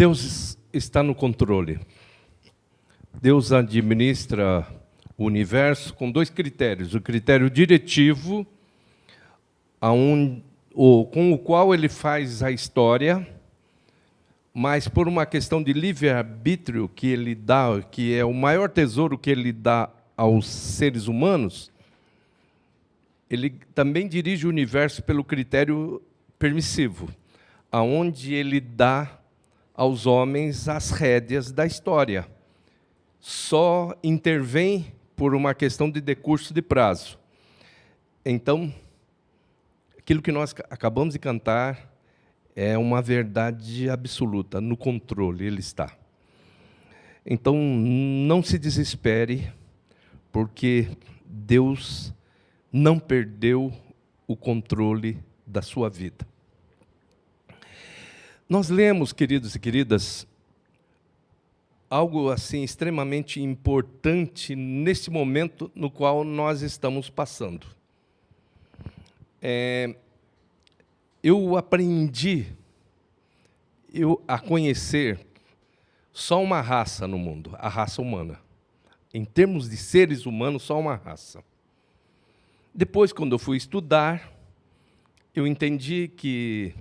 Deus está no controle. Deus administra o universo com dois critérios. O critério diretivo, com o qual ele faz a história, mas por uma questão de livre-arbítrio que ele dá, que é o maior tesouro que ele dá aos seres humanos, ele também dirige o universo pelo critério permissivo, aonde ele dá aos homens as rédeas da história. Só intervém por uma questão de decurso de prazo. Então, aquilo que nós acabamos de cantar é uma verdade absoluta, no controle ele está. Então, não se desespere, porque Deus não perdeu o controle da sua vida. Nós lemos, queridos e queridas, algo assim extremamente importante nesse momento no qual nós estamos passando. Eu aprendi a conhecer só uma raça no mundo, a raça humana. Em termos de seres humanos, só uma raça. Depois, quando eu fui estudar, eu entendi que,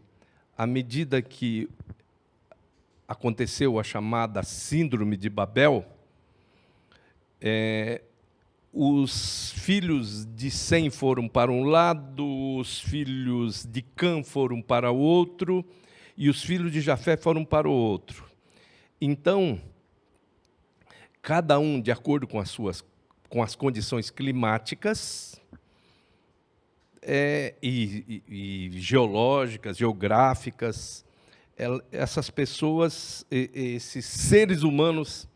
à medida que aconteceu a chamada Síndrome de Babel, os filhos de Sem foram para um lado, os filhos de Cã foram para o outro, e os filhos de Jafé foram para o outro. Então, cada um, de acordo com as condições climáticas e geológicas, geográficas, essas pessoas, esses seres humanos,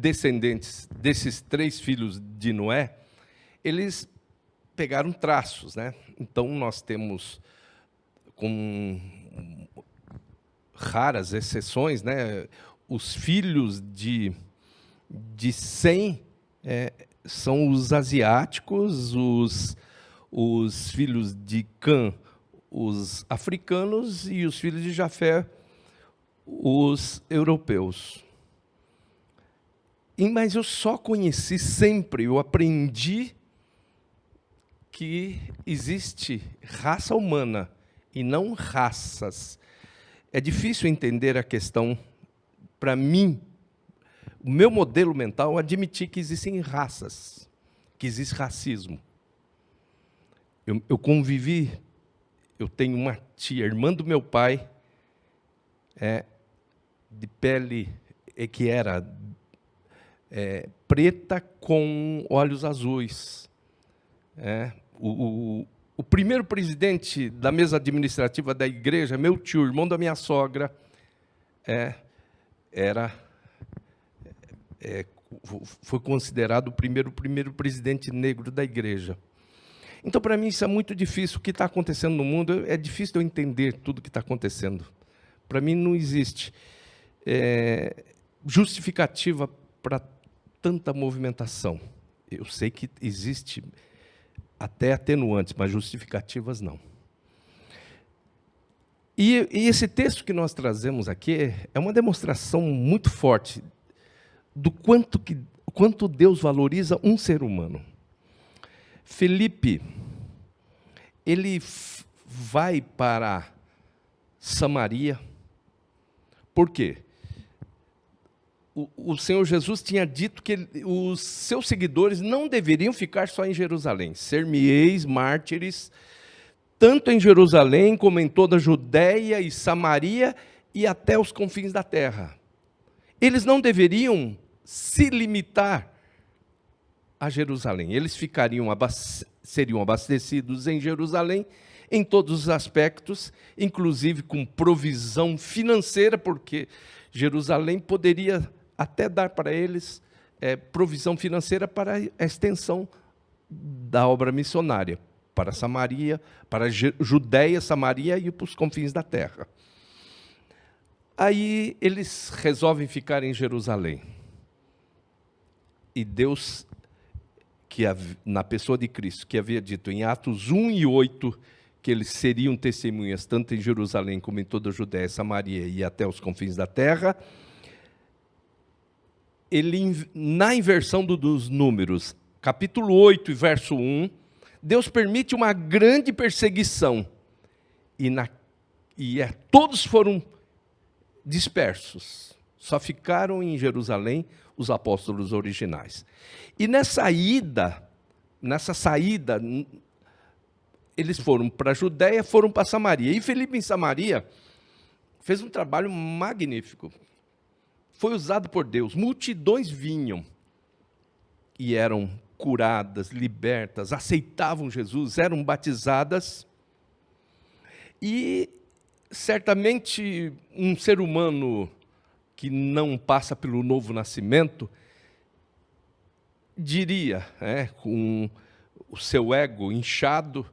descendentes desses 3 filhos de Noé, eles pegaram traços, né? Então, nós temos, com raras exceções, né, os filhos de Sem são os asiáticos, os filhos de Cã, os africanos, e os filhos de Jafé, os europeus. Mas eu só conheci sempre, eu aprendi que existe raça humana e não raças. É difícil entender a questão, para mim, o meu modelo mental admitir que existem raças, que existe racismo. Eu convivi, eu tenho uma tia, irmã do meu pai, de pele que era preta com olhos azuis. O primeiro presidente da mesa administrativa da igreja, meu tio, irmão da minha sogra, foi considerado o primeiro presidente negro da igreja. Então, para mim, isso é muito difícil. O que está acontecendo no mundo, é difícil eu entender tudo o que está acontecendo. Para mim, não existe justificativa para tanta movimentação. Eu sei que existe até atenuantes, mas justificativas não. E esse texto que nós trazemos aqui é uma demonstração muito forte do quanto Deus valoriza um ser humano. Felipe, ele vai para Samaria. Por quê? O Senhor Jesus tinha dito que os seus seguidores não deveriam ficar só em Jerusalém. Ser-me-eis mártires, tanto em Jerusalém como em toda a Judéia e Samaria e até os confins da terra. Eles não deveriam se limitar a Jerusalém. Eles seriam abastecidos em Jerusalém em todos os aspectos, inclusive com provisão financeira, porque Jerusalém poderia até dar para eles provisão financeira para a extensão da obra missionária, para Samaria, para Judéia, Samaria e para os confins da terra. Aí eles resolvem ficar em Jerusalém. E Deus, na pessoa de Cristo, que havia dito em Atos 1:8, que eles seriam testemunhas tanto em Jerusalém como em toda a Judéia, Samaria e até os confins da terra, ele, na inversão dos números, capítulo 8, verso 1, Deus permite uma grande perseguição, todos foram dispersos, só ficaram em Jerusalém os apóstolos originais. E nessa saída, eles foram para a Judéia, foram para Samaria. E Filipe, em Samaria, fez um trabalho magnífico. Foi usado por Deus. Multidões vinham e eram curadas, libertas, aceitavam Jesus, eram batizadas. E, certamente, um ser humano que não passa pelo novo nascimento, diria, com o seu ego inchado,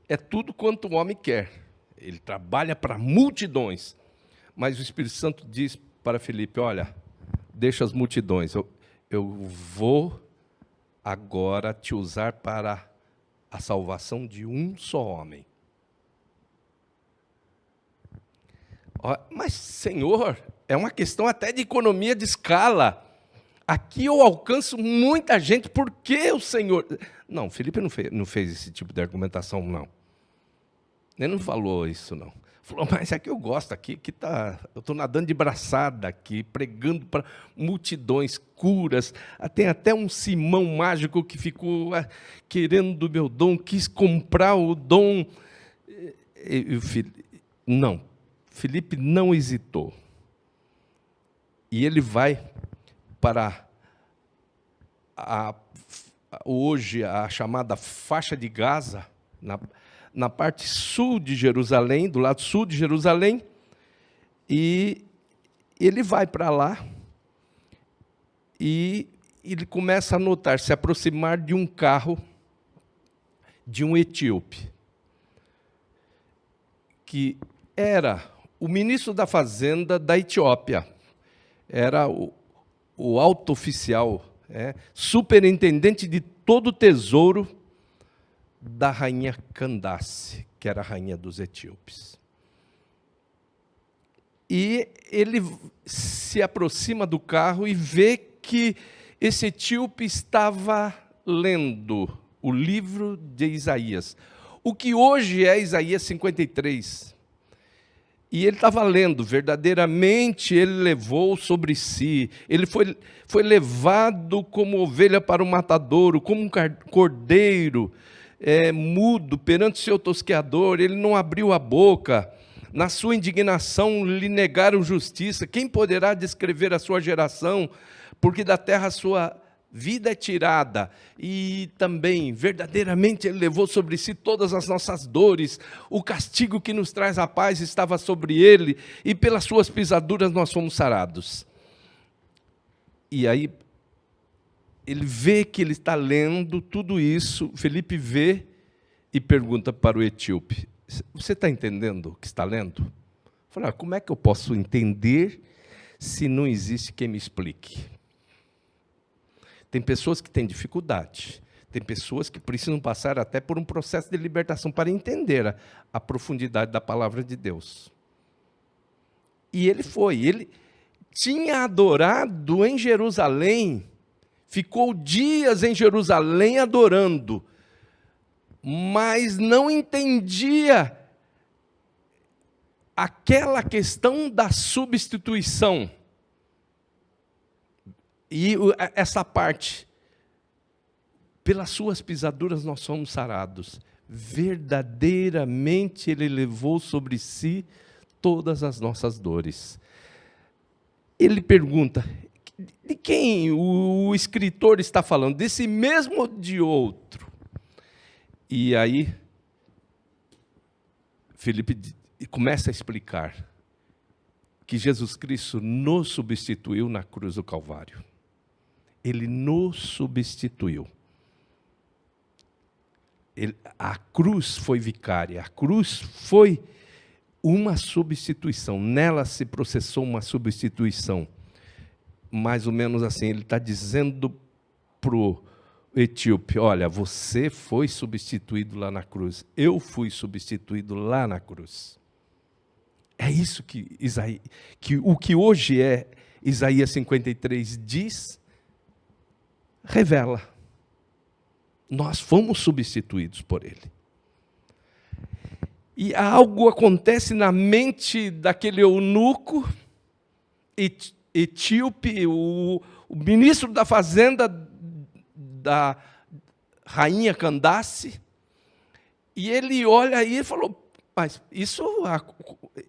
é tudo quanto o homem quer. Ele trabalha para multidões. Mas o Espírito Santo diz para Filipe, olha, deixa as multidões, eu vou agora te usar para a salvação de um só homem. Mas, Senhor, é uma questão até de economia de escala. Aqui eu alcanço muita gente, por que o Senhor... Não, Filipe não fez esse tipo de argumentação, não. Ele não falou isso, não. Falou, mas aqui eu gosto, eu estou nadando de braçada aqui, pregando para multidões, curas. Tem até um Simão mágico que ficou querendo do meu dom, quis comprar o dom. Não, Filipe não hesitou. E ele vai para hoje a chamada faixa de Gaza, na parte sul de Jerusalém, do lado sul de Jerusalém, e ele vai para lá e ele começa a notar, se aproximar de um carro de um etíope, que era o ministro da Fazenda da Etiópia, era o alto oficial, superintendente de todo o tesouro da rainha Candace, que era a rainha dos etíopes. E ele se aproxima do carro e vê que esse etíope estava lendo o livro de Isaías, o que hoje é Isaías 53. E ele estava lendo, verdadeiramente ele levou sobre si, ele foi levado como ovelha para o matadouro, como um cordeiro, mudo perante o seu tosqueador, ele não abriu a boca, na sua indignação lhe negaram justiça, quem poderá descrever a sua geração, porque da terra a sua vida é tirada, e também, verdadeiramente, ele levou sobre si todas as nossas dores, o castigo que nos traz a paz estava sobre ele, e pelas suas pisaduras nós fomos sarados. E aí, ele vê que ele está lendo tudo isso, Filipe vê e pergunta para o etíope, você está entendendo o que está lendo? Fala, como é que eu posso entender se não existe quem me explique? Tem pessoas que têm dificuldade, tem pessoas que precisam passar até por um processo de libertação para entender a profundidade da palavra de Deus. E ele tinha adorado em Jerusalém, ficou dias em Jerusalém adorando, mas não entendia aquela questão da substituição. E essa parte, pelas suas pisaduras nós somos sarados. Verdadeiramente ele levou sobre si todas as nossas dores. Ele pergunta, de quem o escritor está falando? Desse mesmo ou de outro? E aí, Filipe começa a explicar que Jesus Cristo nos substituiu na cruz do Calvário. Ele nos substituiu. A cruz foi vicária, a cruz foi uma substituição, nela se processou uma substituição. Mais ou menos assim, ele está dizendo para etíope: olha, você foi substituído lá na cruz. Eu fui substituído lá na cruz. É isso que o que hoje é Isaías 53 diz, revela. Nós fomos substituídos por ele. E algo acontece na mente daquele eunuco etíope, o ministro da fazenda da rainha Candace, e ele olha aí e falou: mas isso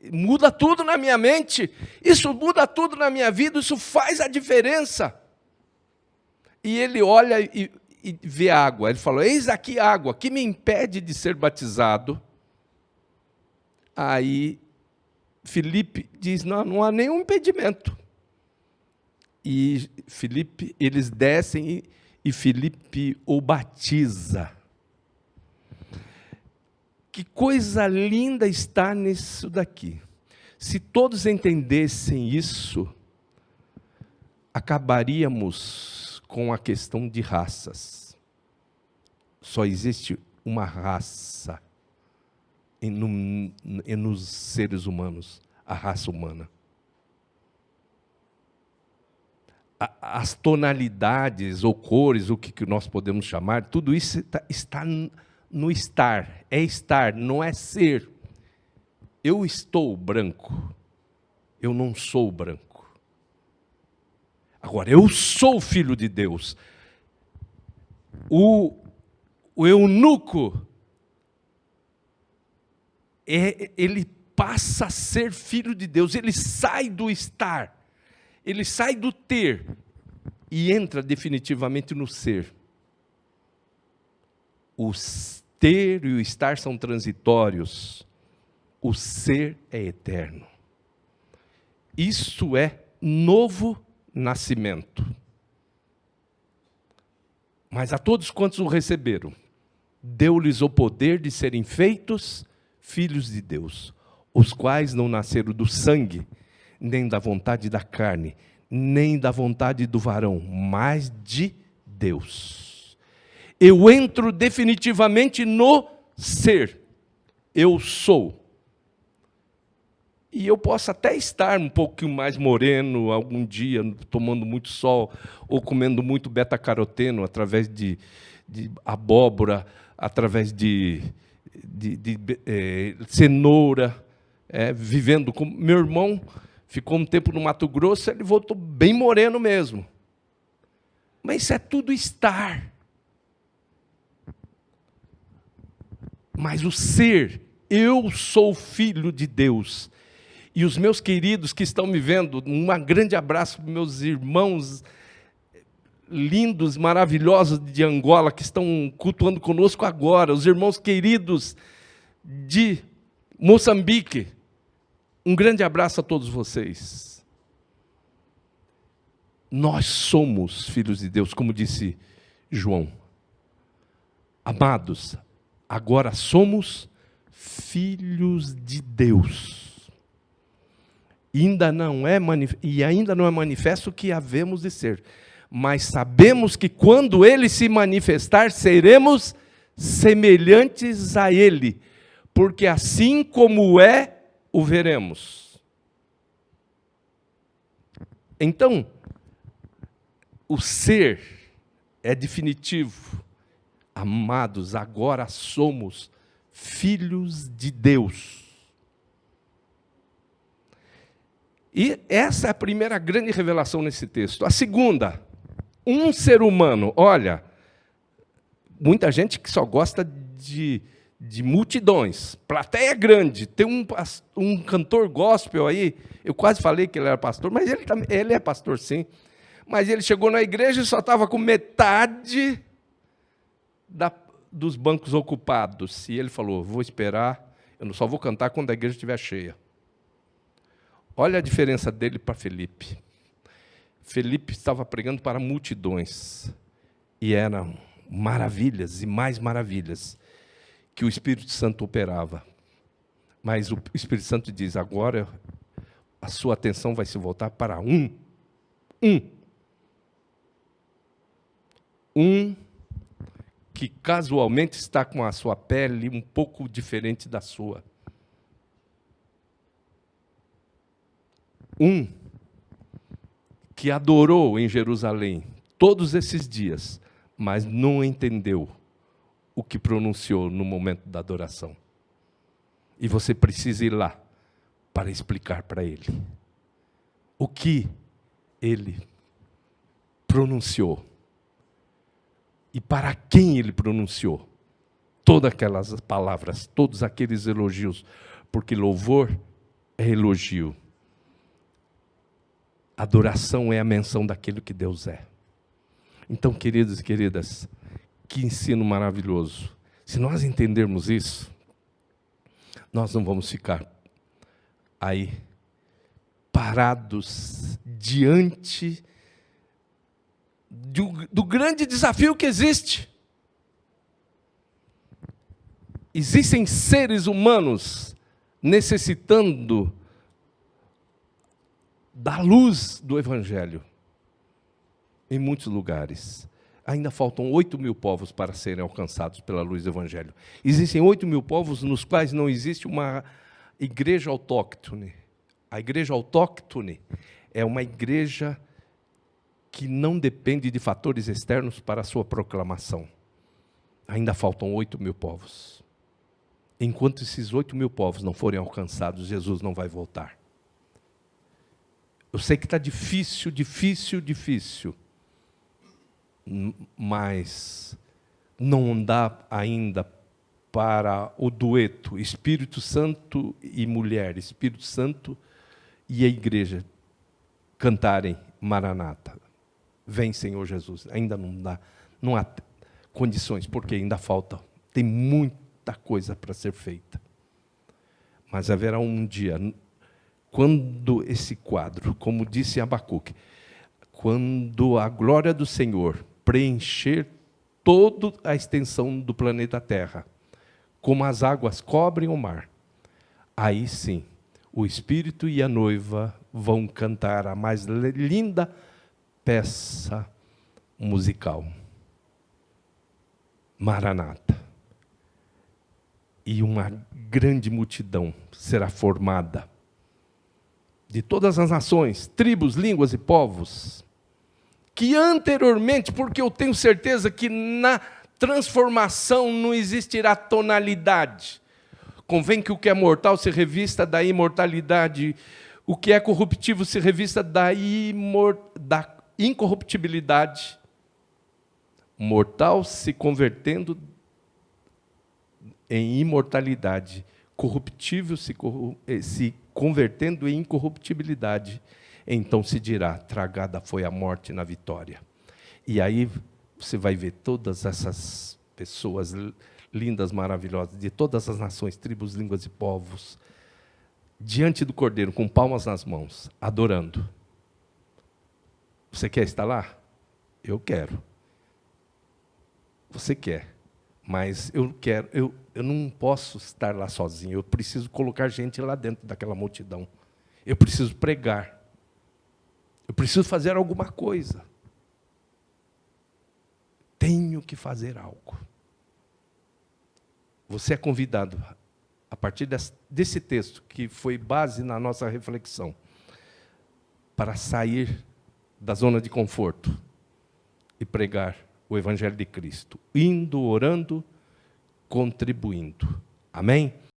muda tudo na minha mente, isso muda tudo na minha vida, isso faz a diferença. E ele olha e vê água, ele falou: eis aqui água, que me impede de ser batizado? Aí Filipe diz: não há nenhum impedimento. E Filipe, eles descem e Filipe o batiza. Que coisa linda está nisso daqui. Se todos entendessem isso, acabaríamos com a questão de raças. Só existe uma raça nos seres humanos, a raça humana. As tonalidades ou cores, o que nós podemos chamar, tudo isso está no estar. É estar, não é ser. Eu estou branco, eu não sou branco. Agora, eu sou filho de Deus. O eunuco, ele passa a ser filho de Deus, ele sai do estar, ele sai do ter e entra definitivamente no ser. O ter e o estar são transitórios, o ser é eterno. Isso é novo nascimento. Mas a todos quantos o receberam, deu-lhes o poder de serem feitos filhos de Deus, os quais não nasceram do sangue, nem da vontade da carne, nem da vontade do varão, mas de Deus. Eu entro definitivamente no ser. Eu sou. E eu posso até estar um pouquinho mais moreno algum dia, tomando muito sol, ou comendo muito beta-caroteno, através de abóbora, através de cenoura, vivendo com... Meu irmão ficou um tempo no Mato Grosso, ele voltou bem moreno mesmo. Mas isso é tudo estar. Mas o ser, eu sou filho de Deus. E os meus queridos que estão me vendo, um grande abraço para meus irmãos lindos, maravilhosos de Angola, que estão cultuando conosco agora, os irmãos queridos de Moçambique. Um grande abraço a todos vocês. Nós somos filhos de Deus, como disse João. Amados, agora somos filhos de Deus. Ainda não é manifesto o que havemos de ser, mas sabemos que quando Ele se manifestar, seremos semelhantes a Ele, porque assim como é, o veremos. Então, o ser é definitivo. Amados, agora somos filhos de Deus. E essa é a primeira grande revelação nesse texto. A segunda, um ser humano. Olha, muita gente que só gosta de multidões, plateia grande. Tem um cantor gospel aí, eu quase falei que ele era pastor, mas ele é pastor sim. Mas ele chegou na igreja e só estava com metade dos bancos ocupados. E ele falou: vou esperar, eu só vou cantar quando a igreja estiver cheia. Olha a diferença dele para Felipe. Felipe estava pregando para multidões. E eram maravilhas e mais maravilhas que o Espírito Santo operava. Mas o Espírito Santo diz: agora a sua atenção vai se voltar para um que casualmente está com a sua pele um pouco diferente da sua. Um que adorou em Jerusalém todos esses dias, mas não entendeu o que pronunciou no momento da adoração. E você precisa ir lá para explicar para ele o que ele pronunciou e para quem ele pronunciou todas aquelas palavras, todos aqueles elogios, porque louvor é elogio. Adoração é a menção daquilo que Deus é. Então, queridos e queridas, que ensino maravilhoso. Se nós entendermos isso, nós não vamos ficar aí parados diante do grande desafio que existe. Existem seres humanos necessitando da luz do Evangelho em muitos lugares. Ainda faltam 8.000 povos para serem alcançados pela luz do Evangelho. Existem 8.000 povos nos quais não existe uma igreja autóctone. A igreja autóctone é uma igreja que não depende de fatores externos para a sua proclamação. Ainda faltam 8.000 povos. Enquanto esses 8.000 povos não forem alcançados, Jesus não vai voltar. Eu sei que está difícil, mas não dá ainda para o dueto Espírito Santo e mulher, Espírito Santo e a igreja cantarem Maranata. Vem, Senhor Jesus. Ainda não dá, não há condições, porque ainda falta, tem muita coisa para ser feita. Mas haverá um dia, quando esse quadro, como disse Abacuque, quando a glória do Senhor preencher toda a extensão do planeta Terra, como as águas cobrem o mar, aí sim, o Espírito e a noiva vão cantar a mais linda peça musical. Maranata. E uma grande multidão será formada de todas as nações, tribos, línguas e povos, que anteriormente, porque eu tenho certeza que na transformação não existirá tonalidade. Convém que o que é mortal se revista da imortalidade, o que é corruptível se revista da incorruptibilidade. Mortal se convertendo em imortalidade, corruptível se convertendo em incorruptibilidade. Então se dirá, tragada foi a morte na vitória. E aí você vai ver todas essas pessoas lindas, maravilhosas, de todas as nações, tribos, línguas e povos, diante do Cordeiro, com palmas nas mãos, adorando. Você quer estar lá? Eu quero. Você quer, mas eu quero, eu não posso estar lá sozinho, eu preciso colocar gente lá dentro daquela multidão. Eu preciso pregar. Eu preciso fazer alguma coisa. Tenho que fazer algo. Você é convidado, a partir desse texto, que foi base na nossa reflexão, para sair da zona de conforto e pregar o Evangelho de Cristo, indo, orando, contribuindo. Amém?